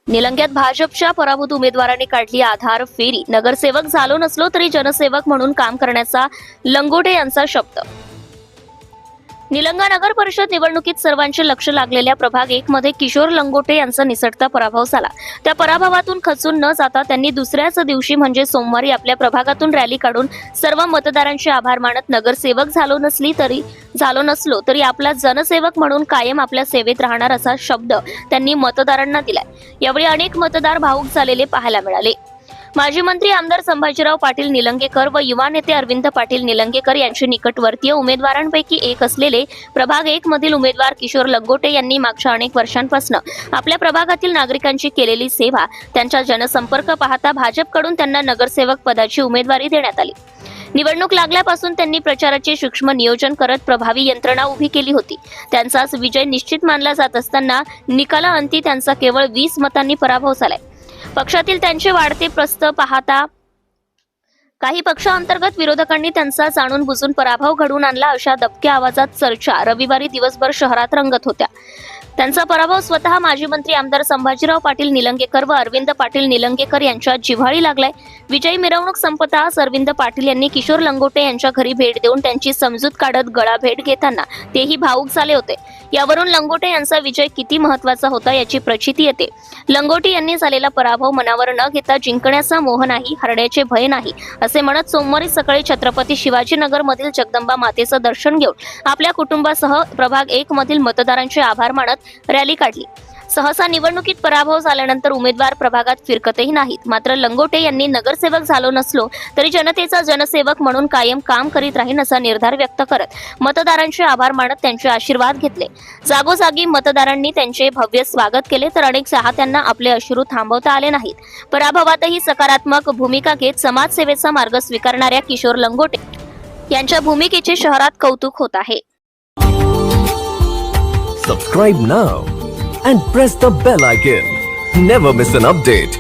निलंग्यात भाजपच्या पराभूत उमेदवारांनी काढली आधार फेरी. नगरसेवक झालो नसलो तरी जनसेवक म्हणून काम करण्याचा लंगोटे यांचा शब्द. निलंगा नगर परिषद निवडणुकीत सर्वांचे लक्ष लागलेल्या प्रभाग 1 मध्ये किशोर लंगोटे यांचा निसटता पराभव झाला. त्या पराभवातून खचून न जाता त्यांनी दुसऱ्याच दिवशी म्हणजे सोमवारी आपल्या प्रभागातून रॅली काढून सर्व मतदारांचे आभार मानत नगरसेवक झालो नसलो तरी आपला जनसेवक म्हणून कायम आपल्या सेवेत राहणार असा शब्द त्यांनी मतदारांना दिलाय. यावेळी अनेक मतदार भावुक झालेले पाहायला मिळाले. माजी मंत्री आमदार संभाजीराव पाटील निलंगेकर व युवा नेते अरविंद पाटील निलंगेकर यांचे निकटवर्तीय उमेदवारांपैकी एक असलेले प्रभाग 1 मधील उमेदवार किशोर लंगोटे यांनी मागच्या अनेक वर्षांपासून आपल्या प्रभागातील नागरिकांची केलेली सेवा, त्यांचा जनसंपर्क पाहता भाजपकडून त्यांना नगरसेवक पदाची उमेदवारी देण्यात आली. निवडणूक लागल्यापासून त्यांनी प्रचाराचे सूक्ष्म नियोजन करत प्रभावी यंत्रणा उभी केली होती. त्यांचाच विजय निश्चित मानला जात असताना निकालाअंती त्यांचा केवळ 20 मतांनी पराभव झालाय. पक्षातील त्यांचे वाढते प्रस्थ पाहता काही पक्षांतर्गत विरोधकांनी त्यांचा जाणून बुजून पराभव घडवून आणला अशा दबक्या आवाजात चर्चा रविवारी दिवसभर शहरात रंगत होत्या. त्यांचा पराभव स्वतः माजी मंत्री आमदार संभाजीराव पाटील निलंगेकर व अरविंद पाटील निलंगेकर यांच्या जिव्हाळी लागलाय. विजयी मिरवणूक संपताच अरविंद पाटील यांनी किशोर लंगोटे यांच्या घरी भेट देऊन त्यांची समजूत काढत गळा भेट घेताना तेही भावुक झाले होते. यावरून लंगोटे यांचा विजय किती महत्वाचा होता याची प्रचिती येते. लंगोटे यांनी झालेला पराभव मनावर न घेता जिंकण्याचा मोह नाही, हरण्याचे भय नाही असे म्हणत सोमवारी सकाळी छत्रपती शिवाजीनगर मधील जगदंबा मातेचं दर्शन घेऊन आपल्या कुटुंबासह प्रभाग 1 मधील मतदारांचे आभार मानत रॅली काढली. सहसा निवडणुकीत पराभव झाल्यानंतर उमेदवार प्रभागात फिरकतही नाहीत. मात्र लंगोटे यांनी नगरसेवक झालो नसलो तरी जनतेचा जनसेवक म्हणून कायम काम करीत राहीन असा निर्धार व्यक्त करत मतदारांचे आभार मानत त्यांचे आशीर्वाद घेतले. जागोजागी मतदारांनी त्यांचे भव्य स्वागत केले तर अनेक चाहत्यांना आपले अश्रू थांबवता आले नाहीत. पराभवातही सकारात्मक भूमिका घेत समाजसेवेचा मार्ग स्वीकारणाऱ्या किशोर लंगोटे यांच्या भूमिकेचे शहरात कौतुक होत आहे. Subscribe now and press the bell icon. Never miss an update.